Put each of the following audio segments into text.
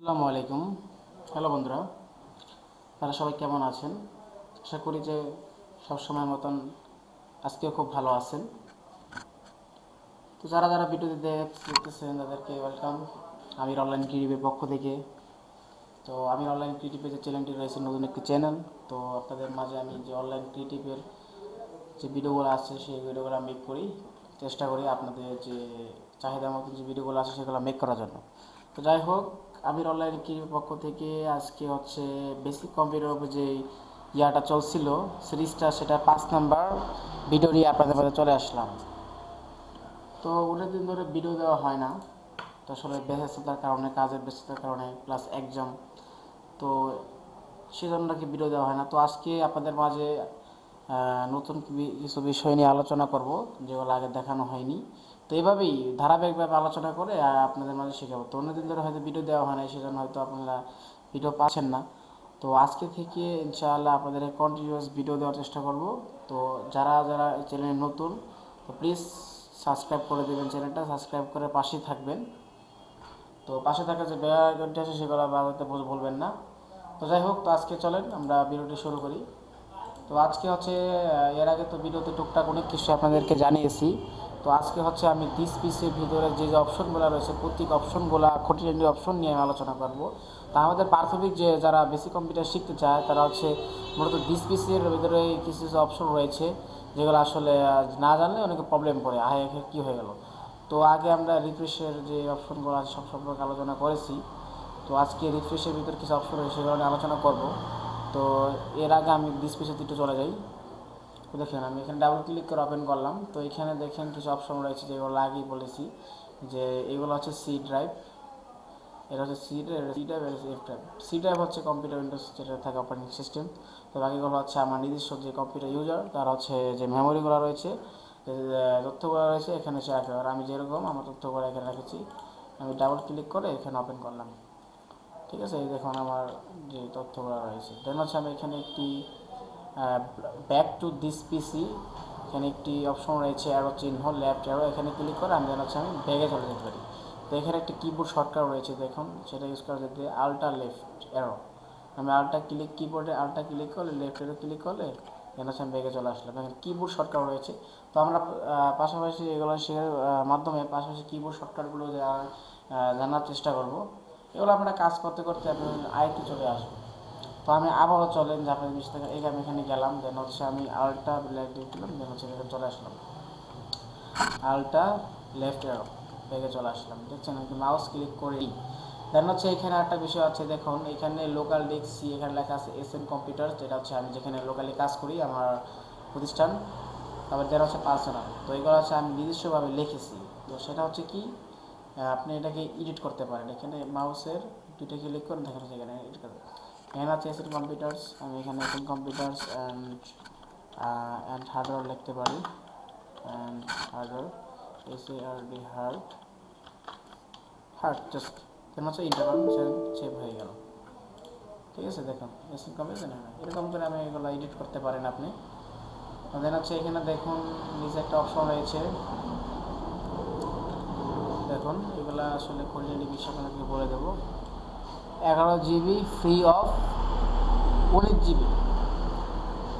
আসসালামু আলাইকুম। হ্যালো বন্ধুরা, তারা সবাই কেমন আছেন? আশা করি যে সবসময় মতন আজকেও খুব ভালো আছেন। তো যারা যারা ভিডিওটি দেখতেছেন তাদেরকে ওয়েলকাম আমির অনলাইন ক্রিয়েটিভের পক্ষ থেকে। তো আমির অনলাইন ক্রিয়েটিভের যে চ্যানেলটি রয়েছে নতুন একটি চ্যানেল। তো আপনাদের মাঝে আমি যে অনলাইন ক্রিয়েটিভের যে ভিডিওগুলো আছে সেই ভিডিওগুলো মেক করি, চেষ্টা করি আপনাদের যে চাহিদা মতো যে ভিডিওগুলো আছে সেগুলো মেক করার জন্য। তো যাই হোক, আমির অনলাইন ক্রিয়েটিভের পক্ষ থেকে আজকে হচ্ছে বেসিক কম্পিউটার উপর যে ইয়াটা চলছিল সিরিজটা, সেটা 5 নাম্বার ভিডিও নিয়ে আপনাদের মাঝে চলে আসলাম। তো অনেক দিন ধরে ভিডিও দেওয়া হয় না, তো আসলে ব্যস্ততার কারণে, কাজের ব্যস্ততার কারণে প্লাস এক্সাম, তো সেজন্য নাকি ভিডিও দেওয়া হয় না। তো আজকে আপনাদের মাঝে নতুন কিছু বিষয় নিয়ে আলোচনা করব যেগুলো আগে দেখানো হয়নি। তো এইভাবেই ধারাবাহিকভাবে আলোচনা করে আপনাদের মাঝে শেখাবো। তো অন্যদিন ধরে হয়তো ভিডিও দেওয়া হয় না, সেজন্য হয়তো আপনারা ভিডিও পাচ্ছেন না। তো আজকে থেকে ইনশাআল্লাহ আপনাদের কন্টিনিউয়াস ভিডিও দেওয়ার চেষ্টা করব। তো যারা যারা এই চ্যানেলে নতুন, তো প্লিজ সাবস্ক্রাইব করে দেবেন, চ্যানেলটা সাবস্ক্রাইব করে পাশেই থাকবেন। তো পাশে থাকা যে বেল আইকনটি আছে সেগুলো বাজাতে ভুলবেন না। তো যাই হোক, তো আজকে চলেন আমরা ভিডিওটি শুরু করি। তো আজকে হচ্ছে এর আগে তো ভিডিওতে টুকটাক অনেক কিছু আপনাদেরকে জানিয়েছি। তো আজকে হচ্ছে আমি দিস পিসের ভিতরে যে যে অপশনগুলো রয়েছে প্রত্যেক অপশনগুলো খুঁটিনাটি অপশন নিয়ে আমি আলোচনা করব। তা আমাদের প্রাথমিক যে যারা বেসিক কম্পিউটার শিখতে চায় তারা হচ্ছে মূলত দিস পিসের ভিতরে কিছু কিছু অপশন রয়েছে যেগুলো আসলে না জানলে অনেকে প্রবলেম পড়ে, আয় কী হয়ে গেল। তো আগে আমরা রিফ্রেশের যে অপশনগুলো আছে সব সম্পর্কে আলোচনা করেছি। তো আজকে রিফ্রেশের ভিতরে কিছু অপশন রয়েছে সেগুলো নিয়ে আলোচনা করব। তো এর আগে আমি ডিসপ্লেতে একটু চলে যাই। তো দেখেন আমি এখানে ডাবল ক্লিক করে ওপেন করলাম। তো এখানে দেখেন কিছু অপশন রয়েছে যেগুলো আগেই বলেছি, যে এগুলো হচ্ছে সি ড্রাইভ, এটা হচ্ছে C drive, F drive. C drive হচ্ছে কম্পিউটার উইন্ডোজ যেটা থাকে অপারেটিং সিস্টেম। তো বাকিগুলো হচ্ছে আমার নিজস্ব যে কম্পিউটার ইউজার তার হচ্ছে যে মেমোরিগুলো রয়েছে, তথ্যগুলো রয়েছে এখানে শেয়ার করে। আর আমি যেরকম আমার তথ্যগুলো এখানে রেখেছি, আমি ডাবল ক্লিক করে এখানে ওপেন করলাম। ঠিক আছে, এই দেখুন আমার যে তথ্যগুলো রয়েছে। দেন হচ্ছে আমি এখানে একটি ব্যাক টু দিস পিসি, এখানে একটি অপশন রয়েছে অ্যারো চিহ্ন, লেফট অ্যারো, এখানে ক্লিক করে আমি দেন হচ্ছে আমি ব্যাগে চলে যেতে পারি। তো এখানে একটি কিবোর্ড শর্টকাট রয়েছে দেখুন, সেটা ইউজ করা যেতে আল্টা লেফট অ্যারো। আমি আল্টা ক্লিক, কিবোর্ডে আল্টা ক্লিক করলে, লেফট অ্যারো ক্লিক করলে দেন হচ্ছে আমি ব্যাগে চলে আসলাম। এখানে কিবোর্ড শর্টকাট রয়েছে। তো আমরা পাশাপাশি এগুলো শেখার মাধ্যমে পাশাপাশি কিবোর্ড শর্টকাটগুলো জানার চেষ্টা করব। এগুলো আপনারা কাজ করতে করতে আপনি আয়ত্তে চলে আসবে। তো আমি আবারও চলেন যে আপনার জিনিস থেকে আমি এখানে গেলাম, দেন হচ্ছে আমি আল্টা লেফট দিলাম, দেন হচ্ছে এখানে চলে আসলাম, আল্টা লেফট অ্যারো ব্যাগে চলে আসলাম। দেখছেন আমি মাউস ক্লিক করেই দেন হচ্ছে এখানে একটা বিষয় আছে দেখুন, এখানে লোকাল ডেস্ক সি, এখানে লেখা আছে এসএন কম্পিউটার, যেটা হচ্ছে আমি যেখানে লোকালি কাজ করি আমার প্রতিষ্ঠান। তারপর দেন হচ্ছে পার্সোনাল। তো এগুলো হচ্ছে আমি নিজস্বভাবে লিখেছি। তো সেটা হচ্ছে কি, আপনি এটাকে এডিট করতে পারেন। এখানে মাউসের দুটো ক্লিক করে দেখেন সেখানে এডিট করতে। এখানে আছে এসএন কম্পিউটার্স, আমি এখানে এসএন কম্পিউটার্স অ্যান্ড হার্ডওয়্যার লিখতে পারি। And hardware, SARD hard hard just, then হচ্ছে ইন্টারনাল সেভ হয়ে গেল। ঠিক আছে, দেখুন এসএন কম্পিউটার, হ্যাঁ এরকম করে আমি এগুলো এডিট করতে পারেন আপনি। দেন হচ্ছে এখানে দেখুন নিচে একটা অপশন রয়েছে, দেখুন এগুলো আসলে কোয়ালিটি বিষয় আপনাকে বলে দেবো। 11 জিবি ফ্রি অফ 19 জিবি।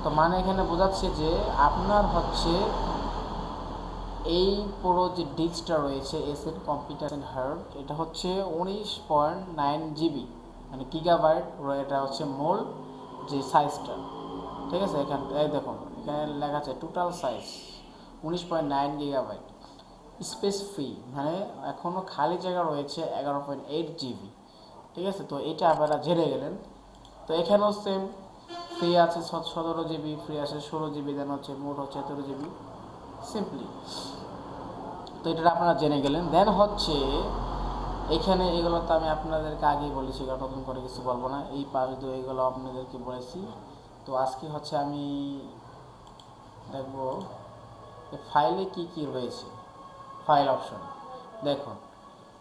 তো মানে এখানে বোঝাচ্ছে যে আপনার হচ্ছে এই পুরো যে ডিস্কটা রয়েছে এসএন কম্পিউটার অ্যান্ড হার্ড, এটা হচ্ছে 19.9 জিবি, মানে গিগাবাইট। এটা হচ্ছে মূল যে সাইজটা। ঠিক আছে, এখানে এই দেখুন এখানে লেখা আছে total size 19.9 gigabyte, space free, মানে এখনও খালি জায়গা রয়েছে 11.8 জিবি। ঠিক আছে, তো এটা আপনারা জেনে গেলেন। তো এখানেও সেম, ফ্রি আছে 17 জিবি, ফ্রি আছে 16 জিবি, দেন হচ্ছে মোট হচ্ছে 13 জিবি সিম্পলি। তো এটা আপনারা জেনে গেলেন। দেন হচ্ছে এখানে এগুলো তো আমি আপনাদেরকে আগেই বলেছি, এগুলো নতুন করে কিছু বলবো না, এই পাঁচ দু এগুলো আপনাদেরকে বলেছি। তো আজকে হচ্ছে আমি দেখবো ফাইলে কি কি রয়েছে। ফাইল অপশন দেখুন,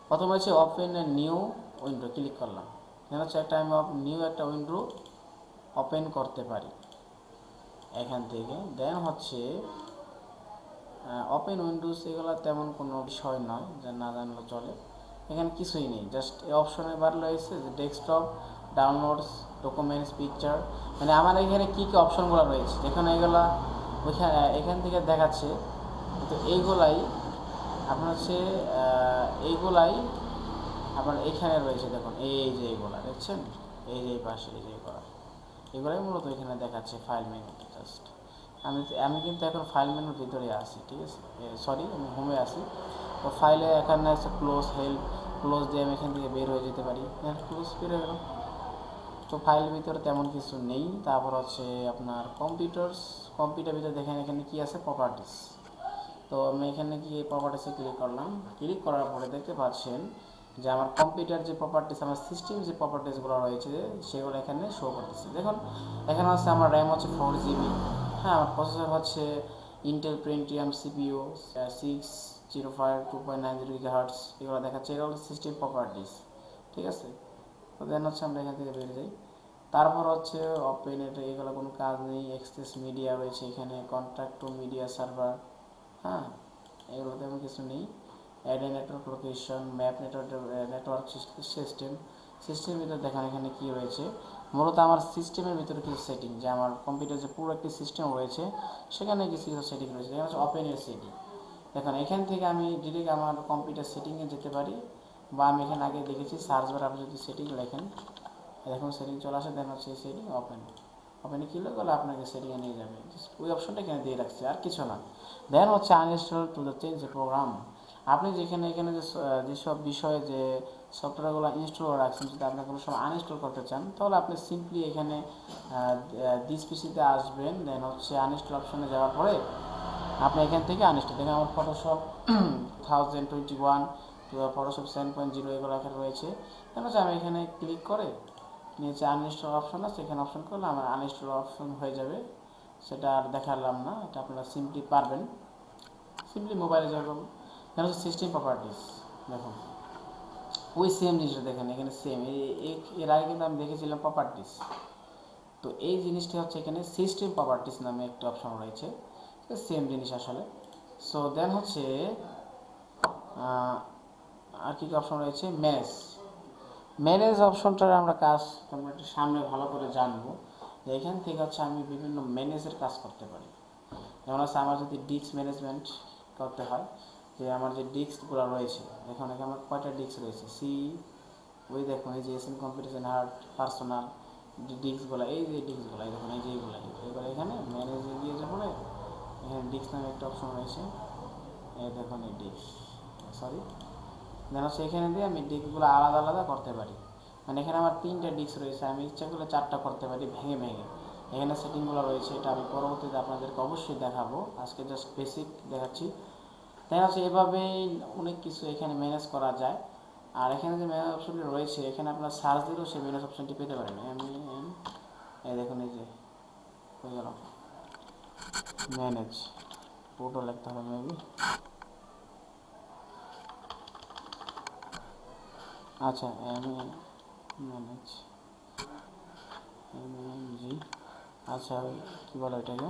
প্রথমে হচ্ছে open a new window, click করলাম। দেন হচ্ছে একটা আমি নিউ একটা উইন্ডো ওপেন করতে পারি এখান থেকে। দেন হচ্ছে ওপেন উইন্ডোজ, এগুলো তেমন কোনো বিষয় নয়, যা না জানলে চলে। এখানে কিছুই নেই, জাস্ট এই অপশনে বার রয়েছে যে ডেস্কটপ, ডাউনলোডস, ডকুমেন্টস, পিকচার, মানে আমার এখানে কী কী অপশনগুলো রয়েছে, যেখানে এগুলা ওইখানে এখান থেকে দেখাচ্ছে। তো এইগুলাই আপনার হচ্ছে এইগুলাই আপনার এইখানে রয়েছে, দেখুন এই যে এইগুলা দেখছেন, এই যে এই পাশে এই যে এগুলাই মূলত এখানে দেখাচ্ছে ফাইল মেনুতে। জাস্ট আমি আমি কিন্তু এখন ফাইল মেনুর ভিতরে আছি, ঠিক আছে, সরি আমি হোমে আছি। তো ফাইলে এখানে আছে ক্লোজ, হেল্প, ক্লোজ দিয়ে আমি এখান থেকে বের হয়ে যেতে পারি, ক্লোজ বের হয়ে গেলাম। তো ফাইলের ভিতরে তেমন কিছু নেই। তারপর হচ্ছে আপনার কম্পিউটার ভিতরে দেখেন এখানে কি আছে, প্রপার্টিস। তো আমি এখানে গিয়ে প্রপার্টিসে ক্লিক করলাম। ক্লিক করার পরে দেখতে পাচ্ছেন যে আমার কম্পিউটার যে প্রপার্টিস, আমার সিস্টেম যে প্রপার্টিসগুলো রয়েছে সেগুলো এখানে শো করতেছে। দেখুন এখানে হচ্ছে আমার র্যাম হচ্ছে 4 GB, হ্যাঁ, আমার প্রসেসর হচ্ছে ইন্টেল পেন্টিয়াম সিপিইউ 605 2.90 GHz, এগুলো দেখাচ্ছে, এগুলো হচ্ছে সিস্টেম প্রপার্টিস, ঠিক আছে। তো দেন হচ্ছে আমরা এখান থেকে বেরিয়ে যাই। তারপর হচ্ছে ওপেন, এটা এগুলো কোনো কাজ নেই। এক্সেস মিডিয়া রয়েছে এখানে, কন্ট্যাক্ট টু মিডিয়া সার্ভার, হ্যাঁ, এগুলো তেমন কিছু নেই। Add a network location, map network সিস্টেমের ভিতরে দেখেন এখানে কি রয়েছে। মূলত আমার সিস্টেমের ভিতরে কিছু সেটিং, যে আমার কম্পিউটার যে পুরো একটি সিস্টেম রয়েছে সেখানে কিছু কিছু সেটিং রয়েছে, যেমন হচ্ছে ওপেনের সেটিং। দেখুন এখান থেকে আমি ডিরেক্ট আমার কম্পিউটার সেটিংয়ে যেতে পারি, বা আমি এখানে আগে দেখেছি সার্চ বারে আপনি যদি সেটিং লেখেন, দেখুন সেটিং চলে আসে, দেন হচ্ছে এই সেটিং ওপেনে ক্লিক করলে আপনাকে সেটিংয়ে নিয়ে যাবে। ওই অপশনটা এখানে দিয়ে রাখছে, আর কিছু না। দেন হচ্ছে uninstall to the change a program. আপনি যেখানে এখানে যেসব বিষয়ে যে সফটওয়্যারগুলো ইনস্টল করে রাখছেন, যদি আপনি কোনো সময় আনইনস্টল করতে চান, তাহলে আপনি সিম্পলি এখানে দিস পিসিতে আসবেন, দেন হচ্ছে আনইনস্টল অপশনে যাওয়ার পরে আপনি এখান থেকে আনইনস্টল, দেখেন আমার ফটোশপ 1021, ফটোশপ 7.0 এগুলো এখানে রয়েছে। দেন হচ্ছে আমি এখানে ক্লিক করে নিচে আনইনস্টল অপশন আছে, এখানে অপশন করলে আমার আনইনস্টল অপশন হয়ে যাবে। সেটা আর দেখালাম না, এটা আপনারা সিম্পলি পারবেন। সিম্পলি মোবাইলে যাবেন, দেন হচ্ছে সিস্টেম প্রপার্টিস, দেখুন ওই সেম জিনিসটা দেখেন এখানে সেম। এর আগে কিন্তু আমি দেখেছিলাম প্রপার্টিস, তো এই জিনিসটা হচ্ছে এখানে সিস্টেম প্রপার্টিস নামে একটা অপশন রয়েছে, সেম জিনিস আসলে। সো দেন হচ্ছে আর কি অপশন রয়েছে, ম্যানেজ অপশনটার আমরা একটু সামনে ভালো করে জানবো। যে এখান থেকে হচ্ছে আমি বিভিন্ন ম্যানেজের কাজ করতে পারি। যেমন হচ্ছে আমার যদি ডিস্ক ম্যানেজমেন্ট করতে হয়, যে আমার যে ডিস্কগুলো রয়েছে, এখন এখানে আমার কয়টা ডিস্ক রয়েছে, ওই দেখুন এই যে এসএন কম্পিটিশন হার্ট পার্সোনাল ডিস্কগুলো, এই যে ডিস্কগুলো এই দেখুন, এই যে এইগুলো এখানে ম্যানেজে গিয়ে যে পরে এখানে ডিস্ক নামে একটা অপশন রয়েছে, এই দেখুন এই ডিস্ক, সরি, দেন হচ্ছে এখানে দিয়ে আমি ডিস্কগুলো আলাদা আলাদা করতে পারি। মানে এখানে আমার 3টা ডিস্ক রয়েছে, আমি ইচ্ছা করলে 4টা করতে পারি ভেঙে ভেঙে। এখানে সেটিংগুলো রয়েছে, এটা আমি পরবর্তীতে আপনাদেরকে অবশ্যই দেখাবো, আজকে জাস্ট বেসিক দেখাচ্ছি। তাই হচ্ছে এভাবে অনেক কিছু এখানে ম্যানেজ করা যায়। আর এখানে যে ম্যানেজ অপশনটি রয়েছে, এখানে আপনার সার্চ দিলেও সেই ম্যানেজ অপশনটি পেতে পারেন। এই দেখুন এই যে হয়ে গেল ম্যানেজ, পুরোটা লিখতে হবে মেবি, আচ্ছা ম্যানেজ জি, আচ্ছা কী বলো এটাকে,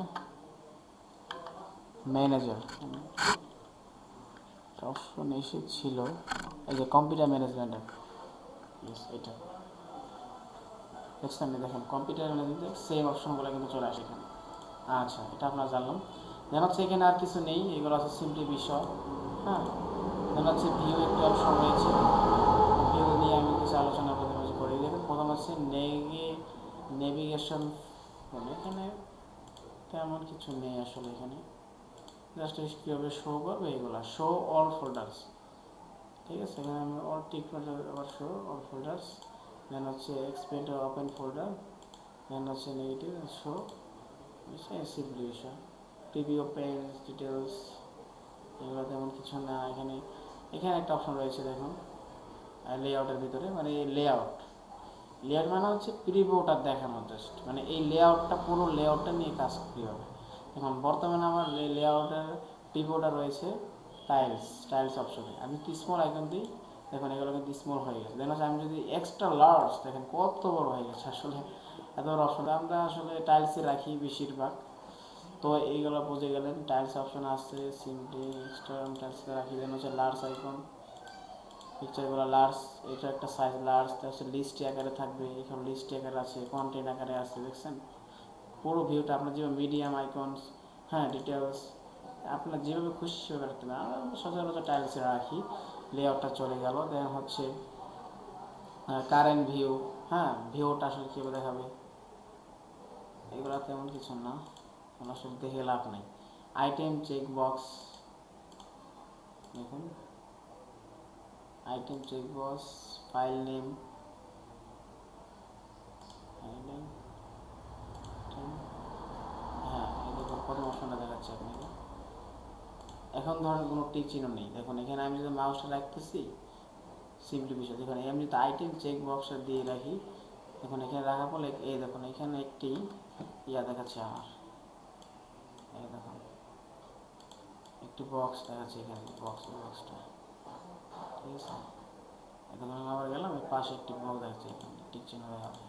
ম্যানেজার অপশন এসেছিল, এই যে কম্পিউটার ম্যানেজমেন্ট, এটা দেখছেন, দেখুন কম্পিউটার ম্যানেজমেন্ট সেম অপশনগুলো কিন্তু চলে আসে এখানে। আচ্ছা এটা আপনারা জানলাম। দেন হচ্ছে এখানে আর কিছু নেই, এগুলো হচ্ছে সিম্পলি বিষয়, হ্যাঁ। দেন হচ্ছে ভিউ একটি অপশন রয়েছে, ভিউ নিয়ে আমি কিছু আলোচনা প্রথমে করি। দেখুন প্রথম হচ্ছে নেভিগেশন, এখানে তেমন কিছু নেই আসলে, এখানে জাস্ট কীভাবে শো করবে এগুলো, শো অল ফোল্ডার্স, ঠিক আছে, এখানে আমি অল টিক করে আবার শো অল ফোল্ডার্স, দেন হচ্ছে এক্সপেন্ড ওপেন ফোল্ডার, দেন হচ্ছে নেগেটিভ শো, সিম্পলি বিষয়, প্রিভিউ পেজ ডিটেলস, এগুলো তেমন কিছু না। এখানে একটা অপশন রয়েছে দেখুন লেআউটের ভিতরে, মানে লেআউট মানে হচ্ছে প্রিভিউটা দেখানো, জাস্ট মানে এই লেআউটটা পুরো লেআউটটা নিয়ে কাজ করতে হবে। এখন বর্তমানে আমার লেআউটের প্রিভিউটা রয়েছে টাইলস অপশনে, আমি কি স্মল আইকন দিই, দেখুন এগুলো কিন্তু স্মল হয়ে গেছে। দেখুন আমি যদি এক্সট্রা লার্জ, দেখেন কত বড় হয়ে গেছে আসলে, এত বড় অপশন আমরা আসলে টাইলসে রাখি বেশিরভাগ। তো এইগুলো বুঝে গেলেন, টাইলস অপশন আসছে, সিম্পলি এক্সট্রা টাইলসে রাখি, দেন হচ্ছে লার্জ আইকন, পিকচারগুলো লার্জ, এটা একটা সাইজ লার্জ, তারপর লিস্ট আকারে থাকবে, এখানে লিস্ট আকারে আছে, কন্টেন্ট আকারে আছে, দেখছেন পুরো ভিউটা আপনার যেভাবে মিডিয়াম আইকনস, হ্যাঁ ডিটেলস আপনার যেভাবে খুশি সেভাবে রাখতে পারেন। আমরা সচরাচর টাইলসে রাখি। লেআউটটা চলে গেল, দেন হচ্ছে কারেন্ট ভিউ, হ্যাঁ ভিউটা আসলে কীভাবে দেখাবে, এগুলো তেমন কিছু না, আসলে দেখে লাভ নেই। আইটেম চেক বক্স, দেখুন item check box, file name, হ্যাঁ এই দেখুন প্রথম অপশনটা দেখাচ্ছে আপনাকে। এখন ধরেন কোনো টিক চিহ্ন নেই, দেখুন এখানে আমি যদি মাউসটা রাখতেছি সিম্পলি বিষয়, দেখুন আমি যদি আইটেম চেক বক্সটা দিয়ে রাখি, দেখুন এখানে রাখার ফলে এই দেখুন এখানে একটি ইয়া দেখাচ্ছে আমার, এই দেখুন একটি বক্স দেখাচ্ছে এখানে, বক্সটা ঠিক আছে। এখন আমি আবার গেলাম, এই পাশে একটি বক্স দেখাচ্ছে, এখানে টিক চিহ্ন দেখাবে,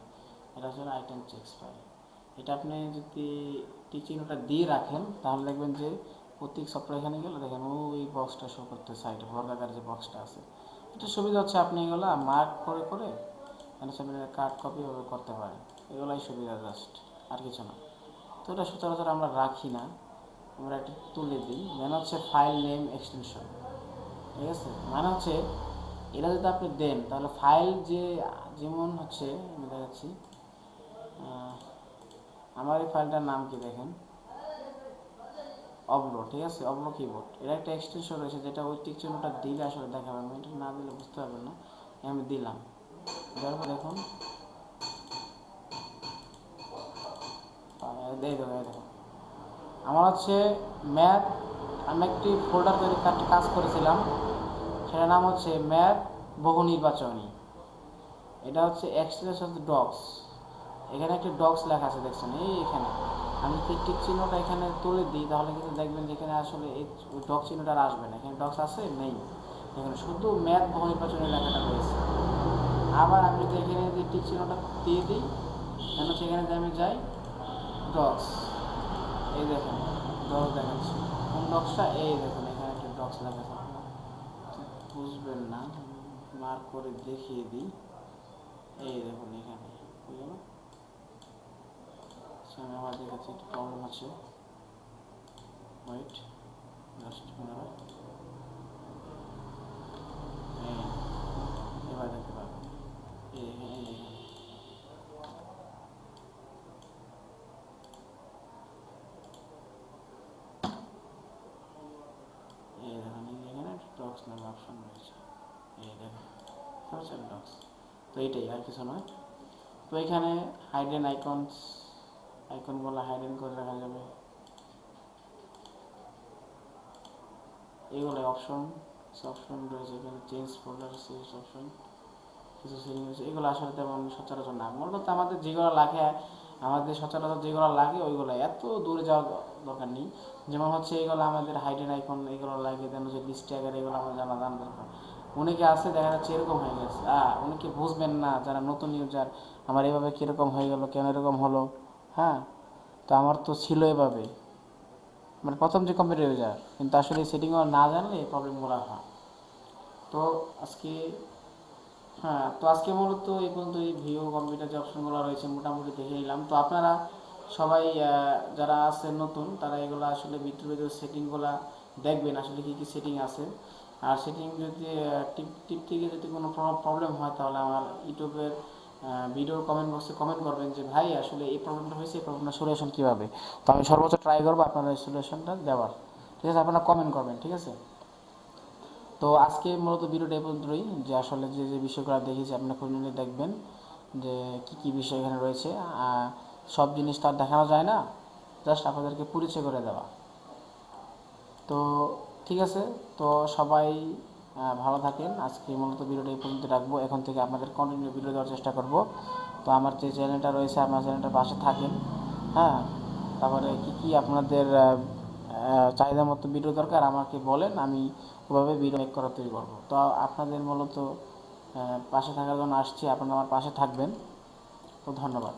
এটা হচ্ছে আইটেম চেকস ফাইল। এটা আপনি যদি টিক চিহ্নটা দিয়ে রাখেন তাহলে দেখবেন যে প্রত্যেক সফটওয়্যার এখানে গেলে দেখেন ওই বক্সটা শো করতে সাইডে বর্গাকার যে বক্সটা আছে। এটা সুবিধা হচ্ছে আপনি এগুলো মার্ক করে করে কাট কপি করতে পারেন, এগুলাই সুবিধা জাস্ট, আর কিছু না। তো এটা সচরাচর আমরা রাখি না, আমরা একটু তুলে দিই। মানে হচ্ছে ফাইল নেম এক্সটেনশন, ঠিক আছে, মানে হচ্ছে এটা যদি আপনি দেন তাহলে ফাইল যে যেমন হচ্ছে আমি দেখাচ্ছি, আমার এই ফাইলটার নাম কি দেখেন অবলো, ঠিক আছে, অবলো কিবোর্ড, এর একটা এক্সটেনশন রয়েছে যেটা ওই টিক চিহ্নটা দিলে আসলে দেখাবে, আমি এটা না দিলে বুঝতে পারবেন না। আমি দিলাম, তারপর দেখুন দেখুন আমার হচ্ছে ম্যাথ, আমি একটি ফোল্ডার তৈরি কাজ করেছিলাম, সেটার নাম হচ্ছে ম্যাথ বহু নির্বাচনী। এটা হচ্ছে এক্সটেনশন অফ ডক্স, এখানে একটি ডক্স লেখা আছে দেখছেন এই এখানে, আমি যদি টিক চিহ্নটা এখানে তুলে দিই তাহলে কিন্তু দেখবেন যে এখানে আসলে এই ডক্স চিহ্নটা আর আসবে না, এখানে ডক্স আছে নেই, এখানে শুধু ম্যাথ বহু নির্বাচনী লেখাটা রয়েছে। আবার আমি যদি এখানে যদি টিক চিহ্নটা দিয়ে দিই কেন সেখানে যদি আমি যাই ডক্স, এই দেখেন ডক্স দেখাচ্ছি, কোন ডক্সটা, এই দেখুন এখানে একটা ডক্স লেখা আছে, বুঝবেন না মার্ক করে দেখিয়ে দিই, এই দেখুন এখানে বুঝলো, আমি আবার দেখাচ্ছি একটু প্রবলেম আছে, ওয়েট জাস্ট এবার দেখতে পাবেন এই দেখুন এখানে ডক্স নামে অপশন রয়েছে, এই দেখুন ডক্স। তো এইটাই আর কিছু নয়। তো এখানে হাইডেন আইকনগুলো হাইডেন করে রাখা যাবে, এগুলো অপশন রয়েছে এখানে, চেঞ্জ ফোল্ডার সিরিজ অপশন, কিছু সেটিং রয়েছে, এগুলো আসলে তেমন সচরাচর না, মূলত আমাদের যেগুলো লাগে, আমাদের সচরাচর যেগুলো লাগে ওইগুলো এত দূরে যাওয়ার দরকার নেই। যেমন হচ্ছে এগুলো আমাদের হাইডেন আইকন, এগুলো লাগে, দেন হচ্ছে লিস্ট আকারে, এগুলো আমার জানা দরকার। অনেকে আছে দেখা যাচ্ছে এরকম হয়ে গেছে, অনেকে বুঝবেন না যারা নতুন ইউজার, আমার এভাবে কীরকম হয়ে গেলো, কেন এরকম হলো, হ্যাঁ তো আমার তো ছিল এভাবে, মানে প্রথম যে কম্পিউটার ইউজার, কিন্তু আসলে সেটিংও না জানলে এই প্রবলেমগুলো হয়। তো আজকে তো আজকে মূলত এই পর্যন্ত এই ভিও কম্পিউটার যে অপশনগুলো রয়েছে মোটামুটি দেখে নিলাম। তো আপনারা সবাই যারা আছেন নতুন তারা এগুলো আসলে ভিতরে সেটিংগুলো দেখবেন আসলে কী কী সেটিং আছে, আর সেটিং যদি টিপ থেকে যদি কোনো প্রবলেম হয় তাহলে আমার ইউটিউবের ভিডিওর কমেন্ট বক্সে কমেন্ট করবেন যে ভাই আসলে এই প্রবলেমটা হয়েছে, এই প্রবলেমটা সলিউশন কীভাবে, তো আমি সর্বোচ্চ ট্রাই করবো আপনারা এই সলিউশনটা দেওয়ার, ঠিক আছে, আপনারা কমেন্ট করবেন, ঠিক আছে। তো আজকে মূলত ভিডিওটা এই পর্যন্তই, যে আসলে যে যে বিষয়গুলো দেখেছি আপনারা খুঁজে দেখবেন যে কী কী বিষয় এখানে রয়েছে, সব জিনিস তো আর দেখানো যায় না, জাস্ট আপনাদেরকে পরিচয় করে দেওয়া। তো ঠিক আছে, তো সবাই ভালো থাকেন। আজকে মূলত ভিডিওটা এই পর্যন্ত রাখবো, এখন থেকে আপনাদের কন্টিনিউ ভিডিও দেওয়ার চেষ্টা করব। তো আমার যে চ্যানেলটা রয়েছে আমার চ্যানেলটার পাশে থাকেন, হ্যাঁ তারপরে কী কী আপনাদের চাহিদা মতো ভিডিও দরকার আমাকে বলেন, আমি ওভাবে ভিডিও মেক করা তৈরি করবো। তো আপনাদের মূলত পাশে থাকার জন্য আসছি, আপনারা আমার পাশে থাকবেন। তো ধন্যবাদ।